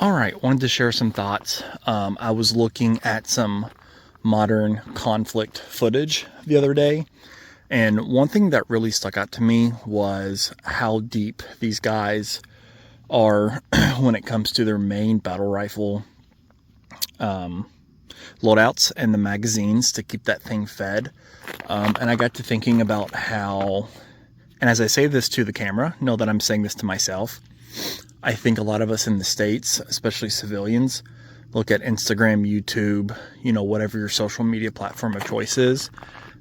All right, wanted to share some thoughts. I was looking at some modern conflict footage the other day, and one thing that really stuck out to me was how deep these guys are when it comes to their main battle rifle loadouts and the magazines to keep that thing fed. And I got to thinking about how, and as I say this to the camera, know that I'm saying this to myself, I think a lot of us in the States, especially civilians, look at Instagram, YouTube, whatever your social media platform of choice is,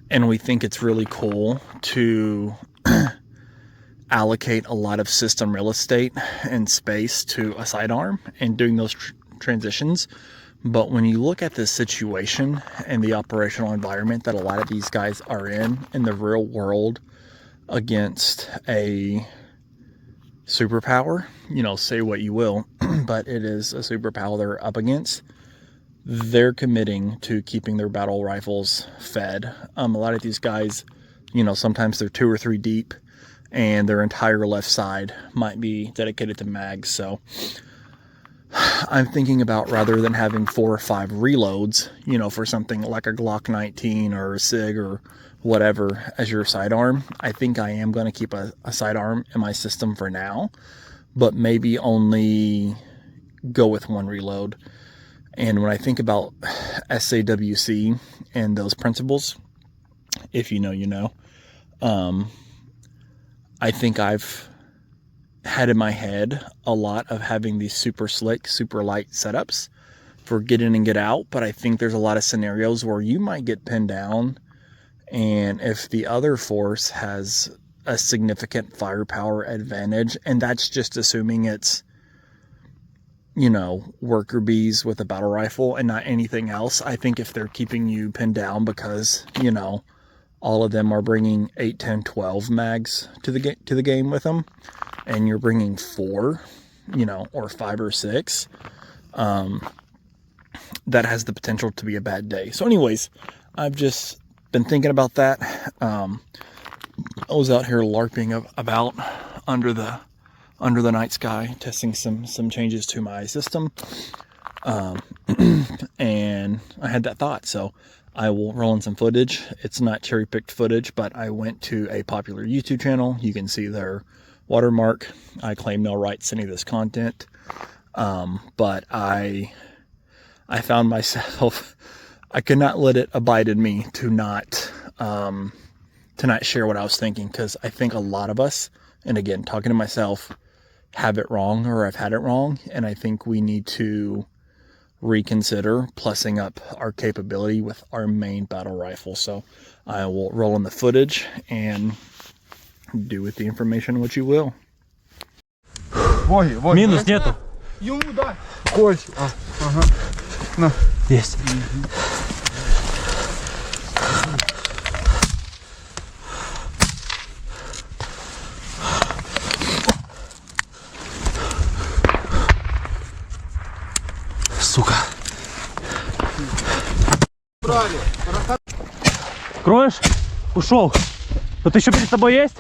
and we think it's really cool to allocate a lot of system real estate and space to a sidearm and doing those transitions. But when you look at this situation and the operational environment that a lot of these guys are in the real world against a superpower, say what you will, but it is a superpower they're up against. They're committing to keeping their battle rifles fed. A lot of these guys, sometimes they're 2 or 3 deep and their entire left side might be dedicated to mags. So I'm thinking about, rather than having 4 or 5 reloads, for something like a Glock 19 or a SIG or whatever as your sidearm, I think I am going to keep a sidearm in my system for now, but maybe only go with 1 reload. And when I think about SAWC and those principles, if you know, I think I've had in my head a lot of having these super slick, super light setups for get in and get out. But I think there's a lot of scenarios where you might get pinned down, and if the other force has a significant firepower advantage, and that's just assuming it's, worker bees with a battle rifle and not anything else. I think if they're keeping you pinned down because, all of them are bringing 8, 10, 12 mags to the game with them, and you're bringing 4, or 5 or 6, that has the potential to be a bad day. So anyways, I've just been thinking about that. I was out here LARPing about under the night sky, testing some changes to my system, and I had that thought. So I will roll in some footage. It's not cherry-picked footage, but I went to a popular YouTube channel. You can see their watermark. I claim no rights to any of this content, but I found myself, I could not let it abide in me to not share what I was thinking, because I think a lot of us, and again, talking to myself, have it wrong, or I've had it wrong, and I think we need to reconsider plussing up our capability with our main battle rifle. So I will roll in the footage and do with the information what you will. Минус нету. Ему дай. Кольч. Ага. На. Есть. Сука. Кроешь? Ушел. Тут еще перед тобой есть?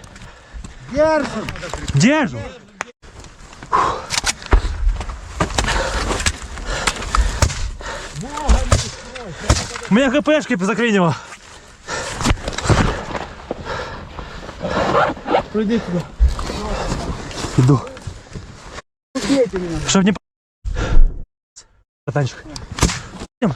Держим. Держу. У меня ГПшки заклинило. Пройди туда. Иду. Чтоб не... Братанчик. Да.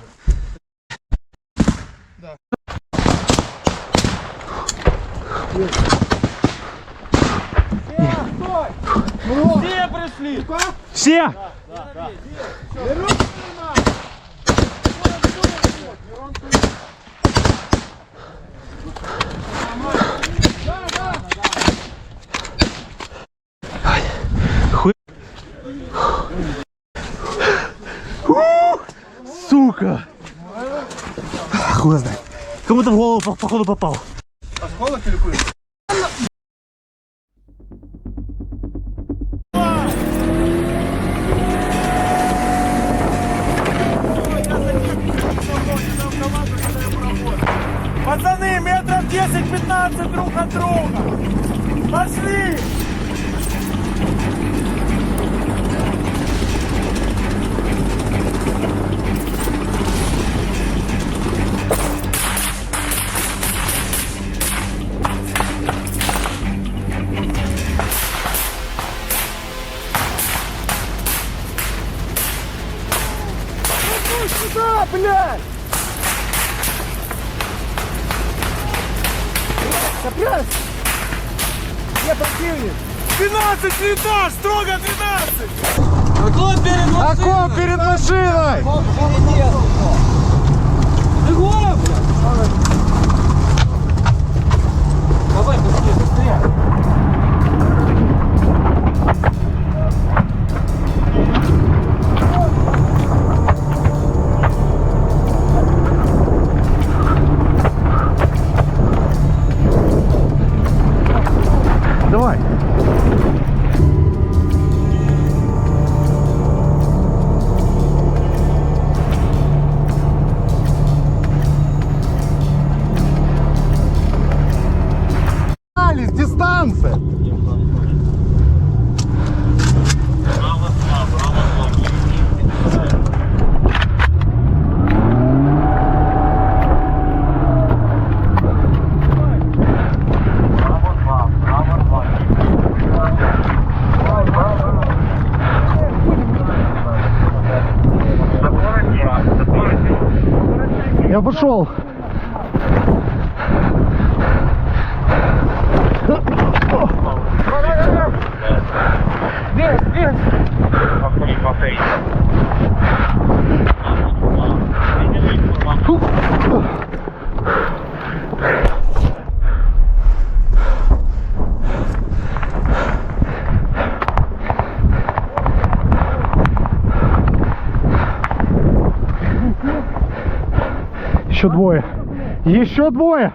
Все пришли. Все! Да. Хуй. Сука! Хуй знает. Кому-то в голову походу попал. Осколок или куль? Пацаны, метров 10-15 друг от друга. Пошли! Куда, блядь? Сопрясь! Я противник! 12 летаж! Строго 12! Окоп перед машиной! Давай, быстрее, быстрее! Давай. Дистанция. Я пошел. Еще двое. Еще двое.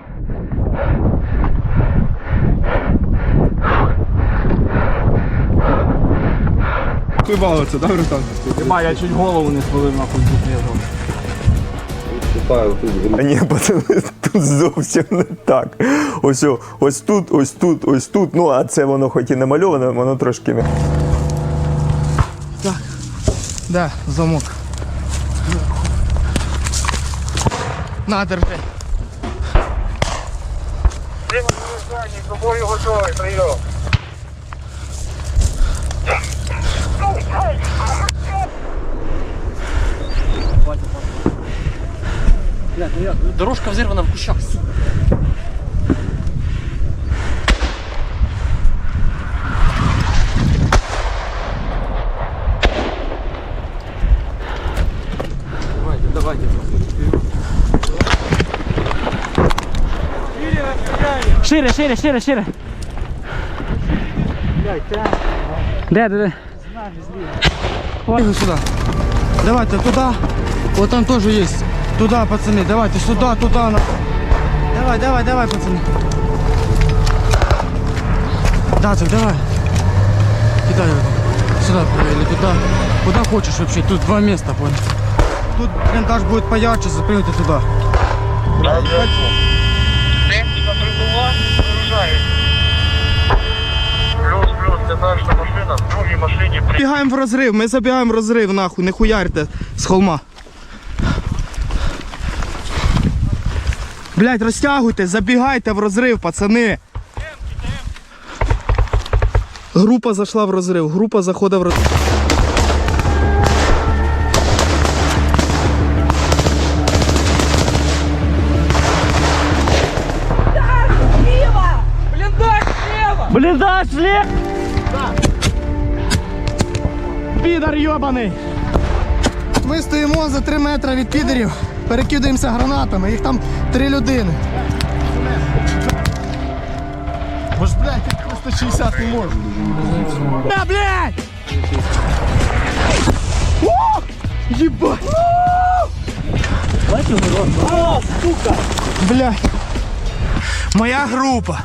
Балуватися, да, братан? Єба, я чуть голову не спалив нахуй з Ні, пацани, тут зовсім не так. Ось тут. Ну, а це воно хоч і намальоване, воно трошки... Да, замок. На, держи. Бою готовий, прийом. Дорожка взірвана в кущах. Давайте. Шире. Де? Иди сюда. Давайте туда. Вот там тоже есть. Туда, пацаны. Давайте сюда, туда. Давай, пацаны. Дацик, давай. Кидай его. Сюда или туда. Куда хочешь вообще. Тут два места, понял. Тут блиндаж будет поярче, запрыгните туда. Техніка прибула, вирушає. Плюс, це наша машина, в другій машині. Забігаємо в розрив, ми забігаємо в розрив, нахуй, не хуярте з холма. Блять, розтягуйте, забігайте в розрив, пацани. Група зайшла в розрив, група заходить в розрив. Бліндаж слева! Підар йобаний! Ми стоїмо за 3 метри від підерів, перекидаємося гранатами, їх там 3 людини. Бо ж, блядь, ти 360 не можеш. Да, блядь! О! Єбать! О, сука! Блядь! Моя група.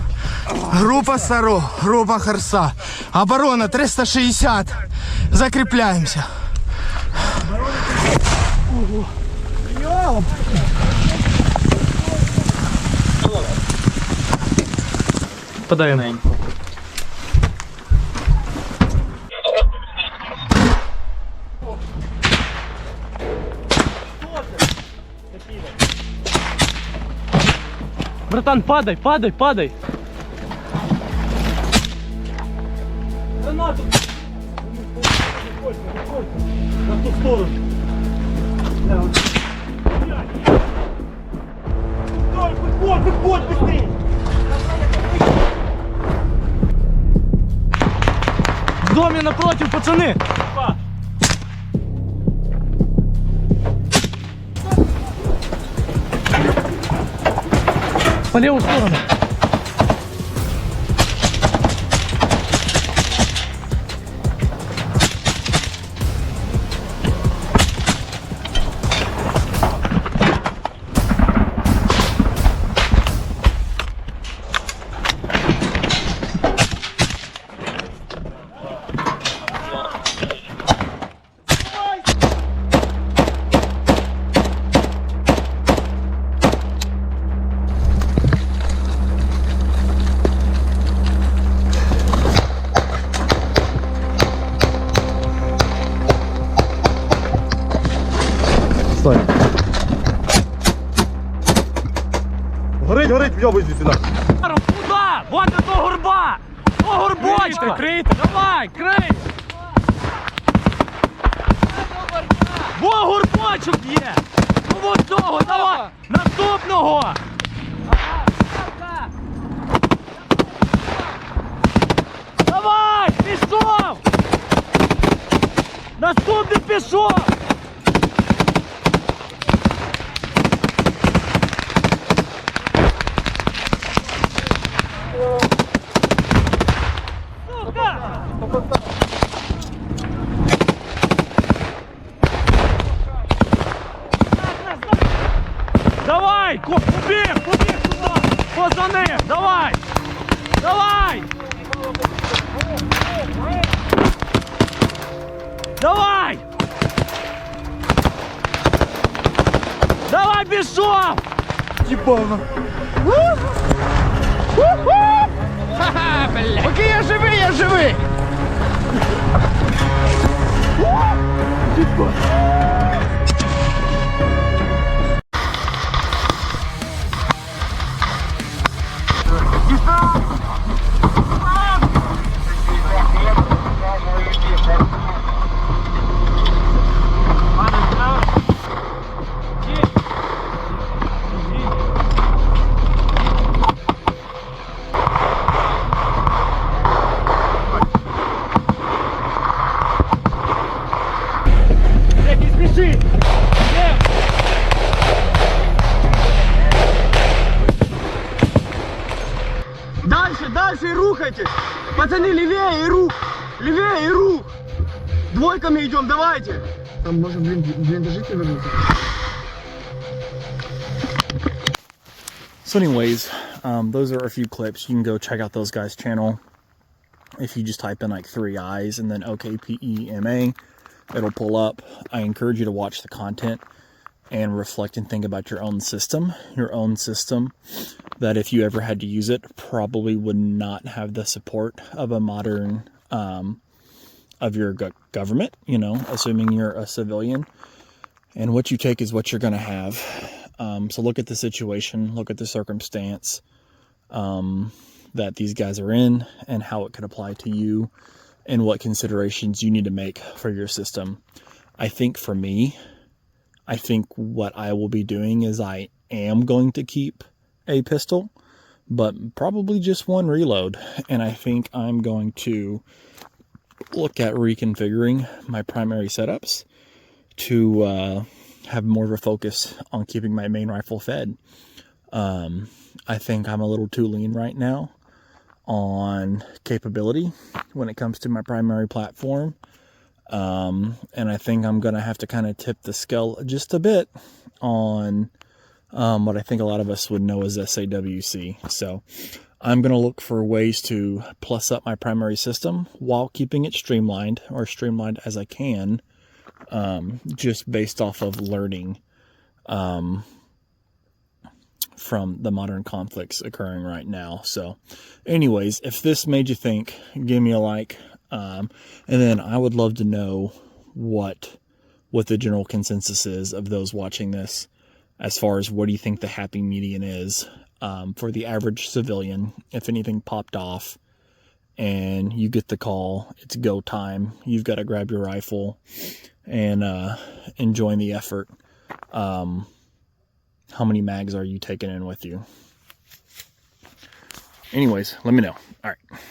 Група Саро, група Харса. Оборона 360. Закрепляемся. Подаем. Братан, падай. Гранату! На ту сторону. Отходь быстрее! В доме напротив, пацаны! По левую сторону. Стой. Горить, вйобуйся сюди. Куда? Вон до того горба! О, горбочка! Крийте! Давай, крий! Во, горбочок є! Ну от того, давай! Наступного! Давай, пішов! Наступний пішов! Давай! Побіг туди! Поза ним! Давай! Давай! Давай! Давай, пішов! Єбано. Ха-ха, блядь! Окей, я живий, я живий! Дальше рухайтесь! Пацаны, левее и рух! Левее и рух! Двойками идем, давайте! Там может, блиндажите вернуться. So anyways, those are a few clips. You can go check out those guys' channel. If you just type in like 3 eyes and then OKPEMA, it'll pull up. I encourage you to watch the content and reflect and think about your own system that if you ever had to use it, probably would not have the support of a modern, of your government, you know, assuming you're a civilian. And what you take is what you're going to have. So look at the situation, look at the circumstance that these guys are in and how it could apply to you and what considerations you need to make for your system. I think for me, I think what I will be doing is I am going to keep a pistol, but probably just one reload. And I think I'm going to look at reconfiguring my primary setups to have more of a focus on keeping my main rifle fed. I think I'm a little too lean right now on capability when it comes to my primary platform. And I think I'm going to have to kind of tip the scale just a bit on what I think a lot of us would know as SAWC. So I'm going to look for ways to plus up my primary system while keeping it streamlined, or streamlined as I can, just based off of learning from the modern conflicts occurring right now. So anyways, if this made you think, give me a like. And then I would love to know what the general consensus is of those watching this, as far as what do you think the happy median is for the average civilian. If anything popped off and you get the call, it's go time, you've got to grab your rifle and join the effort. How many mags are you taking in with you? Anyways, let me know. All right.